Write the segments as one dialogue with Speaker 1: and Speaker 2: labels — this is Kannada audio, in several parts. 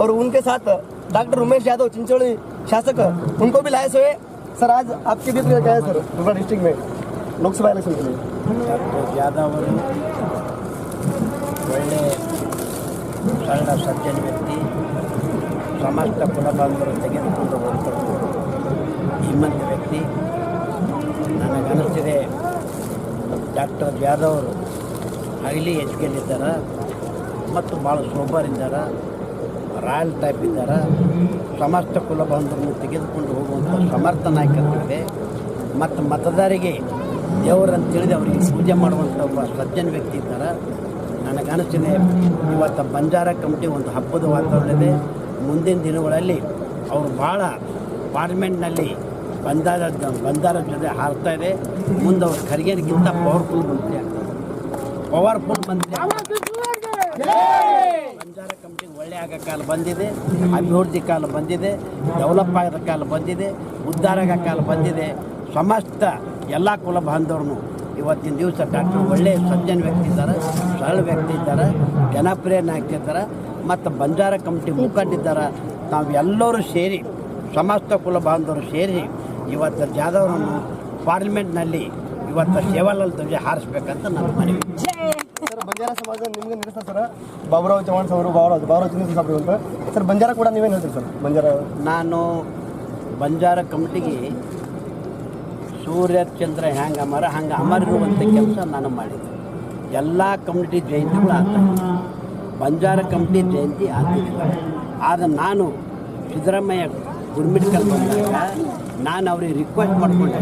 Speaker 1: और उनके साथ डॉक्टर उमेश यादव चिंचोली शासक उनको भी लाए हुए। सर आज आपके भी क्या है सर गुलबर्गा डिस्ट्रिक्ट में लोकसभा इलेक्शन के लिए?
Speaker 2: ಡಾಕ್ಟರ್ ಜಾಧವ್ ಅವರು ಒಳ್ಳೆ ಸರಳ ಸಜ್ಜನ ವ್ಯಕ್ತಿ, ಸಮಸ್ತ ಕುಲಬಾಂಧವರು ತೆಗೆದುಕೊಂಡು ಹೋಗ್ತಾರೆ ಶ್ರೀಮಂತ ವ್ಯಕ್ತಿ. ನನಗನ್ನಿಸಿದೆ ಡಾಕ್ಟರ್ ಜಾಧವ್ ಅವರು ಹೈಲಿ ಎಜುಕೇಟ್ ಇದ್ದಾರೆ ಮತ್ತು ಭಾಳ ಸೋಬರ್ ಇದ್ದಾರೆ, ರಾಯಲ್ ಟೈಪ್ ಇದ್ದಾರೆ. ಸಮಸ್ತ ಕುಲಬಾಂಧವರನ್ನು ತೆಗೆದುಕೊಂಡು ಹೋಗುವಂಥ ಸಮರ್ಥ ನಾಯಕತ್ವವಿದೆ ಮತ್ತು ಮತದಾರರಿಗೆ ದೇವರನ್ನು ತಿಳಿದು ಅವರಿಗೆ ಪೂಜೆ ಮಾಡುವಂಥ ಒಬ್ಬ ಸಜ್ಜನ ವ್ಯಕ್ತಿ ಇದ್ದಾರೆ. ನನಗನ್ನಿಸಿದೆ ಇವತ್ತು ಬಂಜಾರ ಕಮಿಟಿ ಒಂದು ಹಬ್ಬದ ವಾತಾವರಣ ಇದೆ. ಮುಂದಿನ ದಿನಗಳಲ್ಲಿ ಅವರು ಭಾಳ ಪಾರ್ಲಿಮೆಂಟ್ನಲ್ಲಿ ಬಂಜಾರ ಜೊತೆ ಹಾರ್ತಾ ಇದೆ. ಮುಂದೆ ಅವರು ಖರ್ಗೆಗಿಂತ ಪವರ್ಫುಲ್ ಮಂತ್ರಿ ಆಗ್ತಾರೆ, ಪವರ್ಫುಲ್ ಮಂತ್ರಿ. ಬಂಜಾರ ಕಮಿಟಿಗೆ ಒಳ್ಳೆ ಆಗೋ ಕಾಲ ಬಂದಿದೆ, ಅಭಿವೃದ್ಧಿ ಕಾಲ ಬಂದಿದೆ, ಡೆವಲಪ್ ಆಗೋ ಕಾಲ ಬಂದಿದೆ, ಉದ್ಧಾರ ಆಗೋ ಕಾಲ ಬಂದಿದೆ. ಸಮಸ್ತ ಎಲ್ಲ ಕುಲ ಬಾಂಧವ್ರನ್ನು ಇವತ್ತಿನ ದಿವಸ ಡಾಕ್ಟರ್ ಒಳ್ಳೆ ಸಜ್ಜನ ವ್ಯಕ್ತಿ ಇದ್ದಾರೆ, ಸರಳ ವ್ಯಕ್ತಿ ಇದ್ದಾರೆ, ಜನಪ್ರಿಯ ನಾಯಕ ಇದ್ದಾರೆ ಮತ್ತು ಬಂಜಾರ ಕಮಿಟಿ ಮುಖಂಡಿದ್ದಾರೆ. ನಾವೆಲ್ಲರೂ ಸೇರಿ ಸಮಸ್ತ ಕುಲ ಬಾಂಧವರು ಸೇರಿ ಇವತ್ತು ಜಾಧವ್ರನ್ನು ಪಾರ್ಲಿಮೆಂಟ್ನಲ್ಲಿ ಇವತ್ತು ಸೇವಾಲಾಲ್ ಧ್ವಜ ಹಾರಿಸ್ಬೇಕಂತ ನನ್ನ ಮನವಿ.
Speaker 1: ಸರ್ ಬಂಜಾರ ಸಮಾಜ ನಿಮಗೆ ನಡೆಸ್ತಾರೆ ಸರ್, ಬಾಬುರಾವ್ ಚೌಹಾಣ್ ಅವರು ಬಾಬುರಾವ್ ಚಿಂಚೋಳಿ ಸಾಬ್ರು ಅಂತ ಸರ್. ಬಂಜಾರ ಕೂಡ ನೀವೇನು ಹೇಳ್ತೀರಿ ಸರ್? ಬಂಜಾರ
Speaker 2: ನಾನು ಬಂಜಾರ ಕಮಿಟಿಗೆ ಸೂರ್ಯ ಚಂದ್ರ ಹ್ಯಾಂಗೆ ಅಮರ ಹಂಗೆ ಅಮರಿರುವಂಥ ಕೆಲಸ ನಾನು ಮಾಡಿದ್ದೆ. ಎಲ್ಲ ಕಮ್ಯುನಿಟಿ ಜಯಂತಿಗಳು ಆಗ್ತಾಯಿದ್ದೆ, ಬಂಜಾರ ಕಮಿಟಿ ಜಯಂತಿ ಆಗ್ತಿದ್ದಿಲ್ಲ. ಆದರೆ ನಾನು ಸಿದ್ದರಾಮಯ್ಯ ಗುರುಮಿಟ್ಕಲ್ ಬಂದಾಗ ನಾನು ಅವ್ರಿಗೆ ರಿಕ್ವೆಸ್ಟ್ ಮಾಡಿಕೊಂಡೆ,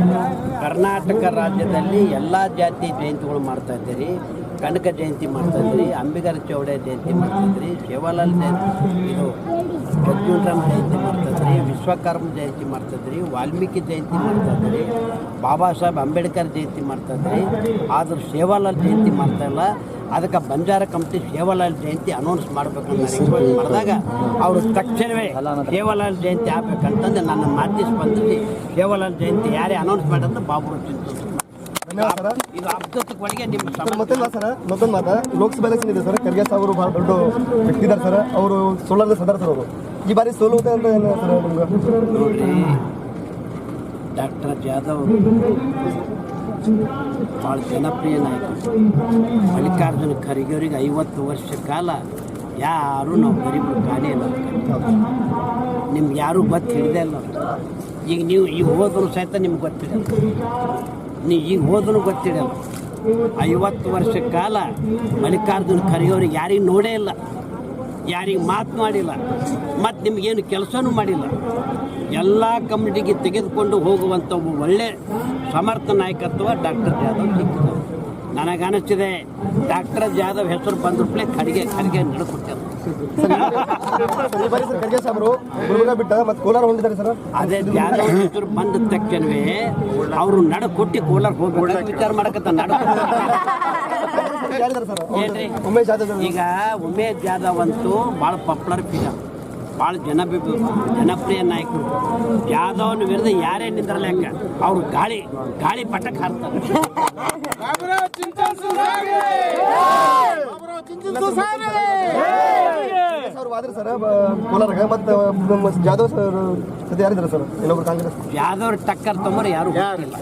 Speaker 2: ಕರ್ನಾಟಕ ರಾಜ್ಯದಲ್ಲಿ ಎಲ್ಲ ಜಾತಿ ಜಯಂತಿಗಳು ಮಾಡ್ತಾಯಿದ್ದೀರಿ, ಕನಕ ಜಯಂತಿ ಮಾಡ್ತಾಯಿದ್ರಿ, ಅಂಬಿಗರ ಚೌಡೆ ಜಯಂತಿ ಮಾಡ್ತಾಯಿದ್ರಿ, ಸೇವಾಲಾಲ್ ಜಯಂತಿ, ಇದು ಜಗ್ಜೀವನರಾಮ್ ಜಯಂತಿ ಮಾಡ್ತಾಯಿದ್ರಿ, ವಿಶ್ವಕರ್ಮ ಜಯಂತಿ ಮಾಡ್ತಾಯಿದ್ರಿ, ವಾಲ್ಮೀಕಿ ಜಯಂತಿ ಮಾಡ್ತಾಯಿದ್ರಿ, ಬಾಬಾ ಸಾಹೇಬ್ ಅಂಬೇಡ್ಕರ್ ಜಯಂತಿ ಮಾಡ್ತಾಯಿದ್ರಿ. ಆದರೂ ಸೇವಾಲಾಲ್ ಜಯಂತಿ ಮಾಡ್ತಾಯಿಲ್ಲ. ಅದಕ್ಕೆ ಬಂಜಾರ ಕಮಿಟಿ ಸೇವಾಲಾಲ್ ಜಯಂತಿ ಅನೌನ್ಸ್ ಮಾಡ್ಬೇಕಂತ ರಿಕ್ವೆಸ್ಟ್ ಮಾಡಿದಾಗ ಅವರು ತಕ್ಷಣವೇ ಸೇವಾಲಾಲ್ ಜಯಂತಿ ಆಗ್ಬೇಕಂತಂದು ನನ್ನ ಮಾತಿ ಸ್ಪಂದಿಸಿ ಸೇವಾಲಾಲ್ ಜಯಂತಿ ಯಾರೇ ಅನೌನ್ಸ್ ಮಾಡಂತ ಬಾಬುರಾವ್ ಚಿಂಚೋಳಿ.
Speaker 1: ಧನ್ಯವಾದ ಸರ್.
Speaker 2: ಇದು ಅಬ್ದೊತ್ತಿಗೆ ನಿಮ್ಮ
Speaker 1: ಮತ್ತೊಂದು ಸರ್, ಮತ್ತೊಂದು ಮಾತು, ಲೋಕಸಭಾ ಎಲೆಕ್ಷನ್ ಇದೆ ಸರ್. ಖರ್ಗೆ ಅವರು ಭಾಳ ದೊಡ್ಡ ವ್ಯಕ್ತಿ ಇದ್ದಾರೆ ಸರ್. ಅವರು ಸೋಲಾರದ ಸದರ್ ಸರ್. ಅವರು ಈ ಬಾರಿ ಸೋಲುತ್ತೆ ಅಂತ ಏನು ಸರ್ ನಿಮ್ಗೆ?
Speaker 2: ನೋಡ್ರಿ, ಡಾಕ್ಟರ್ ಜಾಧವ್ ಭಾಳ ಜನಪ್ರಿಯ ನಾಯಕ. ಮಲ್ಲಿಕಾರ್ಜುನ ಖರ್ಗೆ ಅವರಿಗೆ 50 ವರ್ಷ ಕಾಲ ಯಾರೂ ನಾವು ಗರೀಬರು ಕಾಣೇ ಇಲ್ಲ. ನಿಮ್ಗೆ ಯಾರೂ ಗೊತ್ತು ಹಿಡಿದೇ ಇಲ್ಲ. ಈಗ ನೀವು ಈಗ ಹೋದ್ರು ಸಹಿತ ನಿಮ್ಗೆ ಗೊತ್ತಿಡಲ್ಲ, ನೀವು ಈಗ ಹೋದ್ರೂ ಗೊತ್ತಿಡಲ್ಲ. 50 ವರ್ಷ ಕಾಲ ಮಲ್ಲಿಕಾರ್ಜುನ ಖರ್ಗೆ ಅವ್ರಿಗೆ ಯಾರಿಗೆ ನೋಡೇ ಇಲ್ಲ, ಯಾರಿಗೆ ಮಾತನಾಡಿಲ್ಲ, ಮತ್ತು ನಿಮಗೇನು ಕೆಲಸನೂ ಮಾಡಿಲ್ಲ. ಎಲ್ಲ ಕಮ್ಯುನಿಟಿಗೆ ತೆಗೆದುಕೊಂಡು ಹೋಗುವಂಥ ಒಬ್ಬ ಒಳ್ಳೆ ಸಮರ್ಥ ನಾಯಕತ್ವ ಡಾಕ್ಟರ್ ಜಾಧವ್ ಸಿಕ್ಕಿದೆ. ನನಗನ್ನಿಸ್ತಿದೆ ಡಾಕ್ಟರ್ ಜಾಧವ್ ಹೆಸರು ಬಂದ್ರೂಪಲೇ ಖರ್ಗೆ ನಡ್ಕೊಡ್ತಾರೆ.
Speaker 1: ಖರ್ಗೆ ಸಾಬ್ರು ಗುಲ್ಬರ್ಗ ಬಿಟ್ಟ ಮತ್ತು ಕೋಲಾರ ಹೊಂದಿದ್ದಾರೆ ಸರ್.
Speaker 2: ಅದೇ ಜಾಧವ್ ಹೆಸರು ಬಂದ ತಕ್ಷಣವೇ ಅವರು ನಡಕೊಟ್ಟು ಕೋಲಾರ ಹೋಗ್ಬೇಕು ವಿಚಾರ ಮಾಡಕತ್ತ. ಏನ್ರಿ ಈಗ ಉಮೇಶ್ ಜಾಧವ್ ಅಂತೂ ಭಾಳ ಪಾಪ್ಯುಲರ್ ಫಿಗರ್, ಭಾಳ ಜನಪ್ರಿಯ ನಾಯಕರು. ಜಾಧವ್ನ ವಿರುದ್ಧ ಯಾರೇ ನಿಂದ್ರಲ್ಲ, ಯಾಕೆ ಅವರು ಗಾಳಿ ಪಟಕ್ ಹಾರ್ತಾರೆ.
Speaker 1: ಜಾಧವ್ ಸರ್ ಯಾರಿದ್ದಾರೆ ಸರ್? ಇನ್ನೊಬ್ರು ಕಾಂಗ್ರೆಸ್
Speaker 2: ಜಾಧವ್ ಟಕ್ಕರ್ ತಮ್ಮರು ಯಾರು ಗೊತ್ತಿಲ್ಲ.